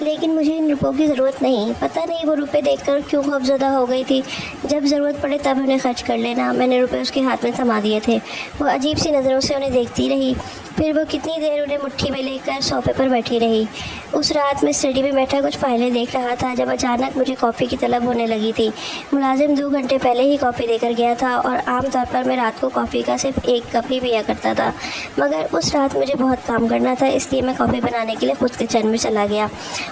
لیکن مجھے ان روپوں کی ضرورت نہیں۔ پتہ نہیں وہ روپے دیکھ کر کیوں خوفزدہ ہو گئی تھی۔ جب ضرورت پڑے تب انہیں خرچ کر لینا۔ میں نے روپے اس کے ہاتھ میں تھما دیے تھے۔ وہ عجیب سی نظروں سے انہیں دیکھتی رہی، پھر وہ کتنی دیر انہیں مٹھی میں لے کر صوفے پر بیٹھی رہی۔ اس رات میں اسٹڈی میں بیٹھا کچھ فائلیں دیکھ رہا تھا جب اچانک مجھے کافی کی طلب ہونے لگی تھی۔ ملازم 2 گھنٹے پہلے ہی کافی دے کر گیا تھا اور عام طور پر میں رات کو کافی کا صرف 1 کپ ہی پیا کرتا تھا، مگر اس رات مجھے بہت کام کرنا تھا، اس لیے میں کافی بنانے کے لیے خود کچن میں چلا گیا۔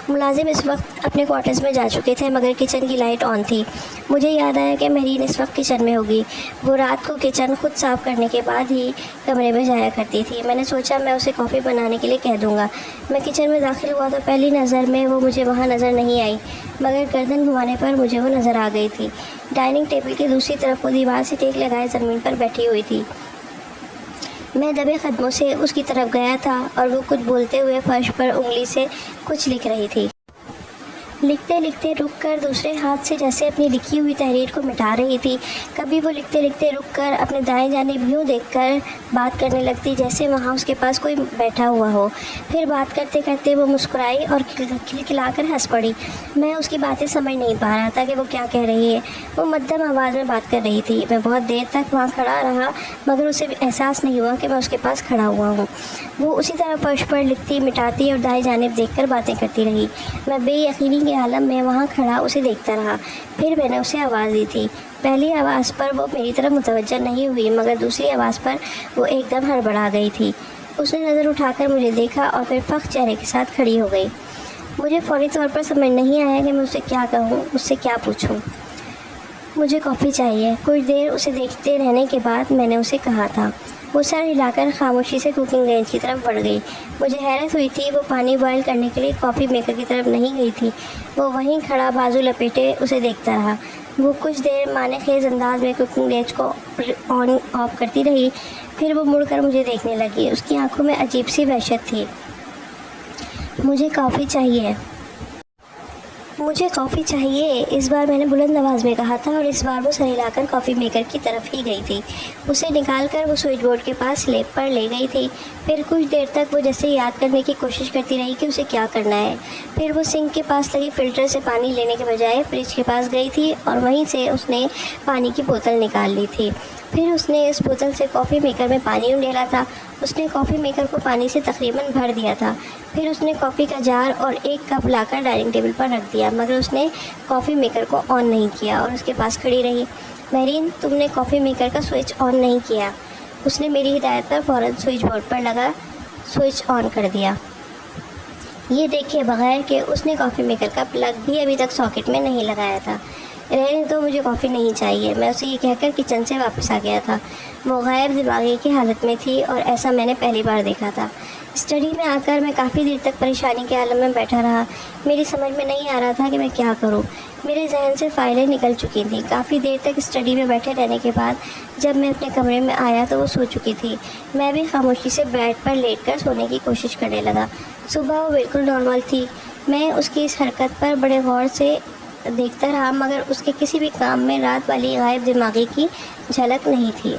ملازم اس وقت اپنے کوارٹرز میں جا چکے تھے مگر کچن کی لائٹ آن تھی۔ مجھے یاد آیا کہ مہرین اس وقت کچن میں ہوگی۔ وہ رات کو کچن خود صاف کرنے کے بعد ہی کمرے میں جایا کرتی تھی۔ میں نے سوچا میں اسے کافی بنانے کے لیے کہہ دوں گا۔ میں کچن میں داخل ہوا تو پہلی نظر میں وہ مجھے وہاں نظر نہیں آئی، مگر گردن گھمانے پر مجھے وہ نظر آ گئی تھی۔ ڈائننگ ٹیبل کی دوسری طرف وہ دیوار سے ٹیک لگائے زمین پر بیٹھی ہوئی تھی۔ میں دبے قدموں سے اس کی طرف گیا تھا اور وہ کچھ بولتے ہوئے فرش پر انگلی سے کچھ لکھ رہی تھی۔ لکھتے لکھتے رک کر دوسرے ہاتھ سے جیسے اپنی لکھی ہوئی تحریر کو مٹا رہی تھی۔ کبھی وہ لکھتے لکھتے رک کر اپنے دائیں جانب یوں دیکھ کر بات کرنے لگتی جیسے وہاں اس کے پاس کوئی بیٹھا ہوا ہو۔ پھر بات کرتے کرتے وہ مسکرائی اور کھلکھلا کر ہنس پڑی۔ میں اس کی باتیں سمجھ نہیں پا رہا تھا کہ وہ کیا کہہ رہی ہے۔ وہ مدھم آواز میں بات کر رہی تھی۔ میں بہت دیر تک وہاں کھڑا رہا مگر اسے احساس نہیں ہوا کہ میں اس کے پاس کھڑا ہوا ہوں۔ وہ اسی طرح فرش پر لکھتی مٹاتی اور دائیں جانب دیکھ کر باتیں کرتی رہی۔ میں بے یقینی کے عالم میں وہاں کھڑا اسے دیکھتا رہا۔ پھر میں نے اسے آواز دی تھی۔ پہلی آواز پر وہ میری طرف متوجہ نہیں ہوئی مگر دوسری آواز پر وہ ایک دم ہڑبڑا گئی تھی۔ اس نے نظر اٹھا کر مجھے دیکھا اور پھر فخر چہرے کے ساتھ کھڑی ہو گئی۔ مجھے فوری طور پر سمجھ نہیں آیا کہ میں اسے کیا کہوں، اس سے کیا پوچھوں۔ مجھے کافی چاہیے۔ کچھ دیر اسے دیکھتے رہنے کے بعد میں نے اسے کہا تھا۔ وہ سر ہلا کر خاموشی سے کوکنگ رینج کی طرف بڑھ گئی۔ مجھے حیرت ہوئی تھی وہ پانی بوائل کرنے کے لیے کافی میکر کی طرف نہیں گئی تھی۔ وہ وہیں کھڑا بازو لپیٹے اسے دیکھتا رہا۔ وہ کچھ دیر معنی خیز انداز میں کوکنگ رینج کو آن آف کرتی رہی، پھر وہ مڑ کر مجھے دیکھنے لگی۔ اس کی آنکھوں میں عجیب سی وحشت تھی۔ مجھے کافی چاہیے، مجھے کافی چاہیے، اس بار میں نے بلند آواز میں کہا تھا اور اس بار وہ سر ہلا کر کافی میکر کی طرف ہی گئی تھی۔ اسے نکال کر وہ سوئچ بورڈ کے پاس لیپ پر لے گئی تھی۔ پھر کچھ دیر تک وہ جیسے یاد کرنے کی کوشش کرتی رہی کہ اسے کیا کرنا ہے۔ پھر وہ سنک کے پاس لگے فلٹر سے پانی لینے کے بجائے فریج کے پاس گئی تھی اور وہیں سے اس نے پانی کی بوتل نکال لی تھی۔ پھر اس نے اس بوتل سے کافی میکر میں پانی ڈالا تھا۔ اس نے کافی میکر کو پانی سے تقریباً بھر دیا تھا۔ پھر اس نے کافی کا جار اور 1 کپ لا کر ڈائننگ ٹیبل پر رکھ دیا مگر اس نے کافی میکر کو آن نہیں کیا اور اس کے پاس کھڑی رہی۔ مہرین، تم نے کافی میکر کا سوئچ آن نہیں کیا۔ اس نے میری ہدایت پر فوراً سوئچ بورڈ پر لگا سوئچ آن کر دیا، یہ دیکھے بغیر کہ اس نے کافی میکر کا پلگ بھی ابھی تک ساکٹ میں نہیں لگایا تھا۔ رہنے تو مجھے کافی نہیں چاہیے، میں اسے یہ کہہ کر کچن سے واپس آ گیا تھا۔ وہ غیر دماغی کی حالت میں تھی اور ایسا میں نے پہلی بار دیکھا تھا۔ اسٹڈی میں آ کر میں کافی دیر تک پریشانی کے عالم میں بیٹھا رہا۔ میری سمجھ میں نہیں آ رہا تھا کہ میں کیا کروں۔ میرے ذہن سے فائلیں نکل چکی تھیں۔ کافی دیر تک اسٹڈی میں بیٹھے رہنے کے بعد جب میں اپنے کمرے میں آیا تو وہ سو چکی تھی۔ میں بھی خاموشی سے بیڈ پر لیٹ کر سونے کی کوشش کرنے لگا۔ صبح وہ بالکل نارمل تھی۔ میں اس کی اس حرکت پر بڑے غور سے دیکھتا رہا مگر اس کے کسی بھی کام میں رات والی غائب دماغی کی جھلک نہیں تھی۔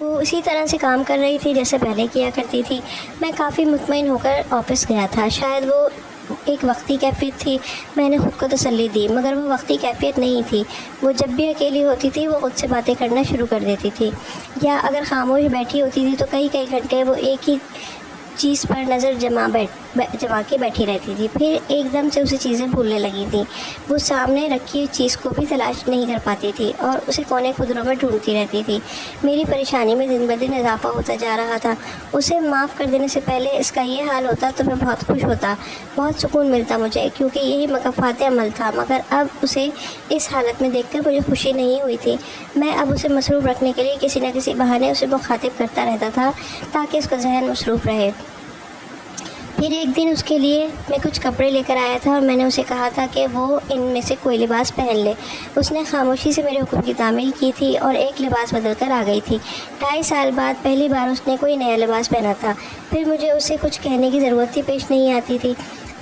وہ اسی طرح سے کام کر رہی تھی جیسے پہلے کیا کرتی تھی۔ میں کافی مطمئن ہو کر آفس گیا تھا۔ شاید وہ ایک وقتی کیفیت تھی، میں نے خود کو تسلی دی، مگر وہ وقتی کیفیت نہیں تھی۔ وہ جب بھی اکیلی ہوتی تھی وہ خود سے باتیں کرنا شروع کر دیتی تھی، یا اگر خاموش بیٹھی ہوتی تھی تو کئی گھنٹے وہ ایک ہی چیز پر نظر جما کے بیٹھی رہتی تھی، پھر ایک دم سے اسے چیزیں بھولنے لگی تھیں۔ وہ سامنے رکھی چیز کو بھی تلاش نہیں کر پاتی تھی اور اسے کونے خدروں میں ڈھونڈتی رہتی تھی۔ میری پریشانی میں دن بدن اضافہ ہوتا جا رہا تھا۔ اسے معاف کر دینے سے پہلے اس کا یہ حال ہوتا تو میں بہت خوش ہوتا، بہت سکون ملتا مجھے، کیونکہ یہی مکافات عمل تھا، مگر اب اسے اس حالت میں دیکھ کر مجھے خوشی نہیں ہوئی تھی۔ میں اب اسے مصروف رکھنے کے لیے کسی نہ کسی بہانے اسے مخاطب کرتا رہتا تھا تاکہ اس کا ذہن مصروف رہے۔ پھر ایک دن اس کے لیے میں کچھ کپڑے لے کر آیا تھا اور میں نے اسے کہا تھا کہ وہ ان میں سے کوئی لباس پہن لے۔ اس نے خاموشی سے میرے حکم کی تعمیل کی تھی اور ایک لباس بدل کر آ گئی تھی۔ 2.5 سال بعد پہلی بار اس نے کوئی نیا لباس پہنا تھا۔ پھر مجھے اسے کچھ کہنے کی ضرورت ہی پیش نہیں آتی تھی۔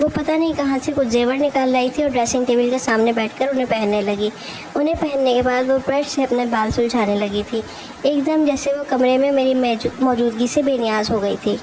وہ پتہ نہیں کہاں سے کچھ زیور نکال لائی تھی اور ڈریسنگ ٹیبل کے سامنے بیٹھ کر انہیں پہننے لگی۔ انہیں پہننے کے بعد وہ برش سے اپنے بال سلجھانے لگی تھی، ایک دم جیسے وہ کمرے میں میری موجودگی سے بے نیاز ہو گئی تھی۔